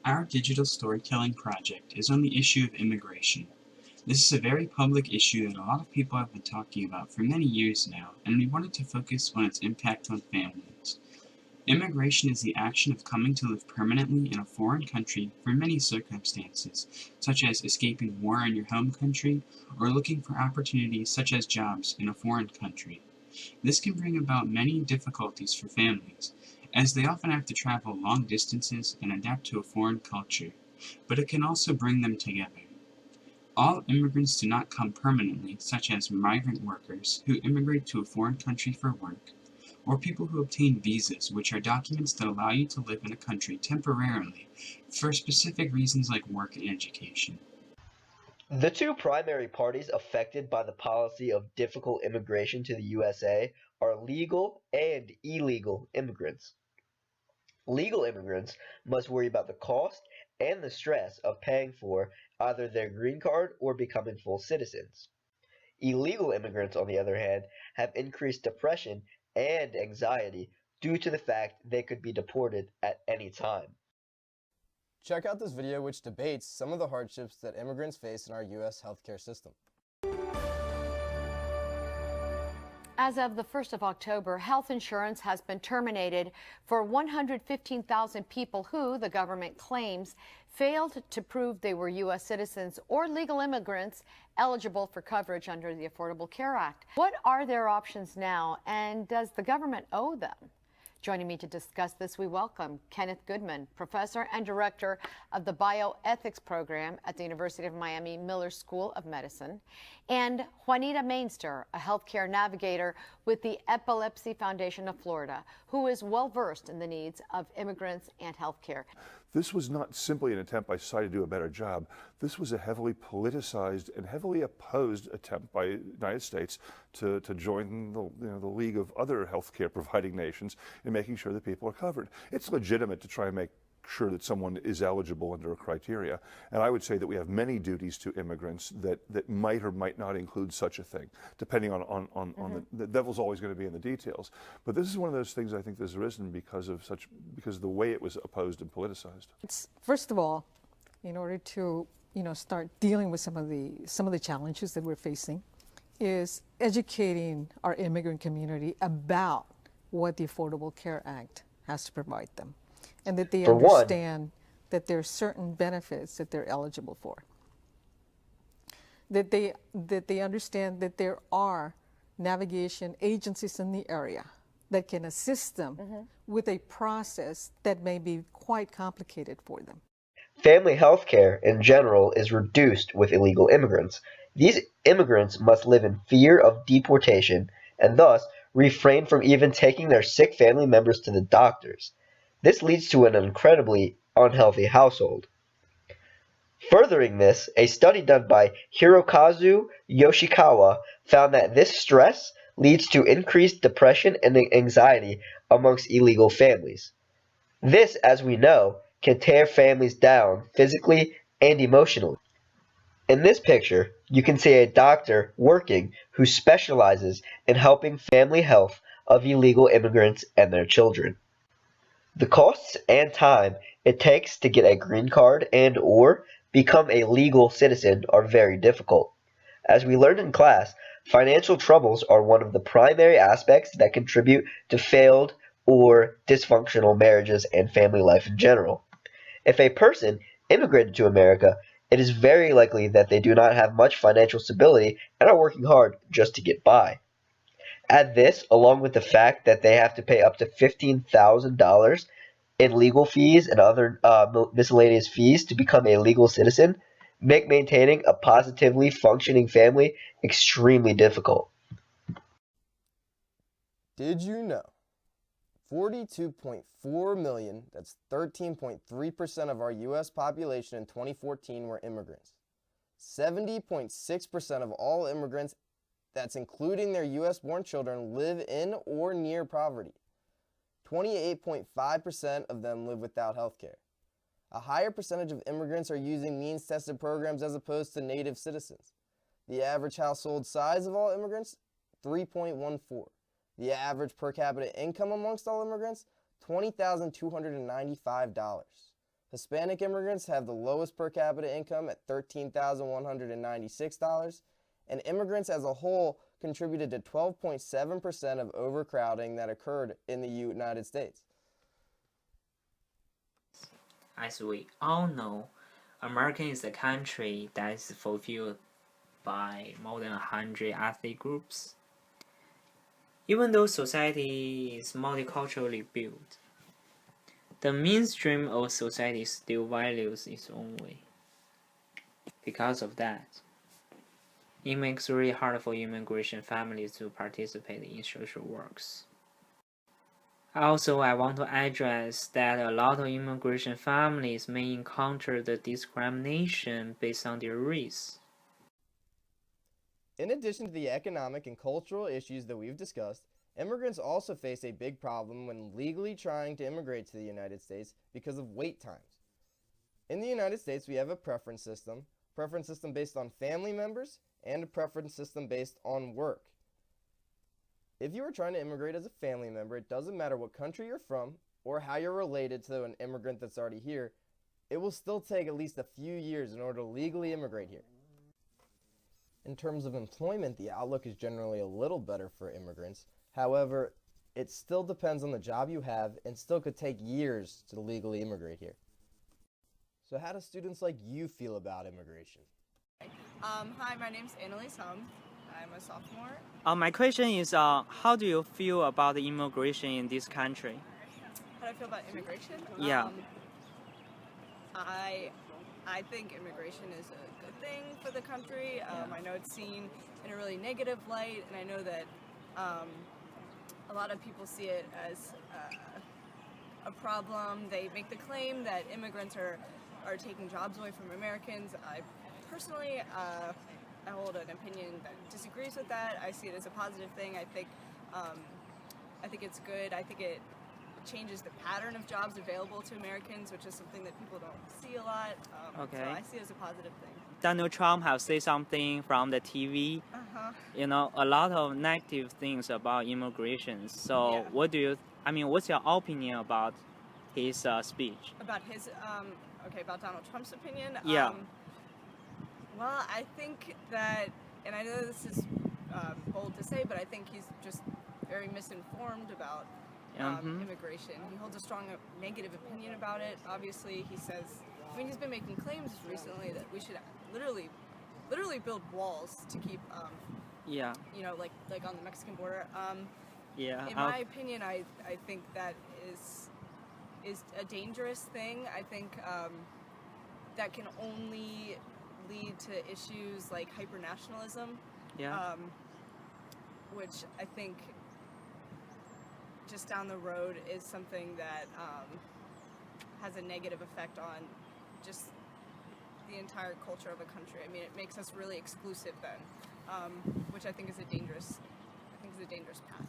Our digital storytelling project is on the issue of immigration. This is a very public issue that a lot of people have been talking about for many years now, and we wanted to focus on its impact on families. Immigration is the action of coming to live permanently in a foreign country for many circumstances, such as escaping war in your home country or looking for opportunities such as jobs in a foreign country. This can bring about many difficulties for families, as they often have to travel long distances and adapt to a foreign culture, but it can also bring them together. All immigrants do not come permanently, such as migrant workers who immigrate to a foreign country for work, or people who obtain visas, which are documents that allow you to live in a country temporarily for specific reasons like work and education. The two primary parties affected by the policy of difficult immigration to the USA are legal and illegal immigrants. Legal immigrants must worry about the cost and the stress of paying for either their green card or becoming full citizens. Illegal immigrants, on the other hand, have increased depression and anxiety due to the fact they could be deported at any time. Check out this video which debates some of the hardships that immigrants face in our U.S. healthcare system. As of the 1st of October, health insurance has been terminated for 115,000 people who, the government claims, failed to prove they were U.S. citizens or legal immigrants eligible for coverage under the Affordable Care Act. What are their options now, and does the government owe them? Joining me to discuss this, we welcome Kenneth Goodman, professor and director of the bioethics program at the University of Miami Miller School of Medicine, and Juanita Mainster, a healthcare navigator with the Epilepsy Foundation of Florida, who is well versed in the needs of immigrants and healthcare. This was not simply an attempt by society to do a better job. This was a heavily politicized and heavily opposed attempt by the United States to join the league of other healthcare providing nations in making sure that people are covered. It's legitimate to try and make sure that someone is eligible under a criteria. And I would say that we have many duties to immigrants that might or might not include such a thing, depending on the devil's always going to be in the details. But this is one of those things I think that's arisen because of the way it was opposed and politicized. First of all, in order to start dealing with some of the challenges that we're facing, is educating our immigrant community about what the Affordable Care Act has to provide them, and that they understand that there are certain benefits that they're eligible for. That they understand that there are navigation agencies in the area that can assist them with a process that may be quite complicated for them. Family health care in general is reduced with illegal immigrants. These immigrants must live in fear of deportation and thus refrain from even taking their sick family members to the doctors. This leads to an incredibly unhealthy household. Furthering this, a study done by Hirokazu Yoshikawa found that this stress leads to increased depression and anxiety amongst illegal families. This, as we know, can tear families down physically and emotionally. In this picture, you can see a doctor working who specializes in helping family health of illegal immigrants and their children. The costs and time it takes to get a green card and or become a legal citizen are very difficult. As we learned in class, financial troubles are one of the primary aspects that contribute to failed or dysfunctional marriages and family life in general. If a person immigrated to America, it is very likely that they do not have much financial stability and are working hard just to get by. Add this, along with the fact that they have to pay up to $15,000 in legal fees and other miscellaneous fees to become a legal citizen, make maintaining a positively functioning family extremely difficult. Did you know 42.4 million, that's 13.3% of our U.S. population in 2014 were immigrants. 70.6% of all immigrants, that's including their U.S.-born children, live in or near poverty. 28.5% of them live without health care. A higher percentage of immigrants are using means-tested programs as opposed to native citizens. The average household size of all immigrants, 3.14. The average per capita income amongst all immigrants, $20,295. Hispanic immigrants have the lowest per capita income at $13,196, and immigrants as a whole contributed to 12.7% of overcrowding that occurred in the United States. As we all know, America is a country that is fulfilled by more than 100 ethnic groups. Even though society is multiculturally built, the mainstream of society still values its own way. Because of that, it makes it really hard for immigration families to participate in social works. Also, I want to address that a lot of immigration families may encounter the discrimination based on their race. In addition to the economic and cultural issues that we've discussed, immigrants also face a big problem when legally trying to immigrate to the United States because of wait times. In the United States, we have a preference system based on family members, and a preference system based on work. If you are trying to immigrate as a family member, it doesn't matter what country you're from or how you're related to an immigrant that's already here, it will still take at least a few years in order to legally immigrate here. In terms of employment, the outlook is generally a little better for immigrants. However, it still depends on the job you have and still could take years to legally immigrate here. So how do students like you feel about immigration? Hi, my name's Annalise Hum. I'm a sophomore. My question is, how do you feel about the immigration in this country? How do I feel about immigration? Yeah. I think immigration is a good thing for the country. I know it's seen in a really negative light, and I know that a lot of people see it as a problem. They make the claim that immigrants are taking jobs away from Americans. I personally, I hold an opinion that disagrees with that. I see it as a positive thing. I think it's good. I think it changes the pattern of jobs available to Americans, which is something that people don't see a lot. Okay. So I see it as a positive thing. Donald Trump has said something from the TV. You know, a lot of negative things about immigration. So, Yeah. What's your opinion about his speech? About his, about Donald Trump's opinion? Yeah. Well, I think that, and I know this is bold to say, but I think he's just very misinformed about immigration. He holds a strong negative opinion about it. Obviously, he says, he's been making claims recently that we should literally build walls to keep, like on the Mexican border. In my opinion, I think that is a dangerous thing. I think that can only lead to issues like hyper-nationalism, which I think just down the road is something that has a negative effect on just the entire culture of a country. I mean, it makes us really exclusive then, which I think is a dangerous path.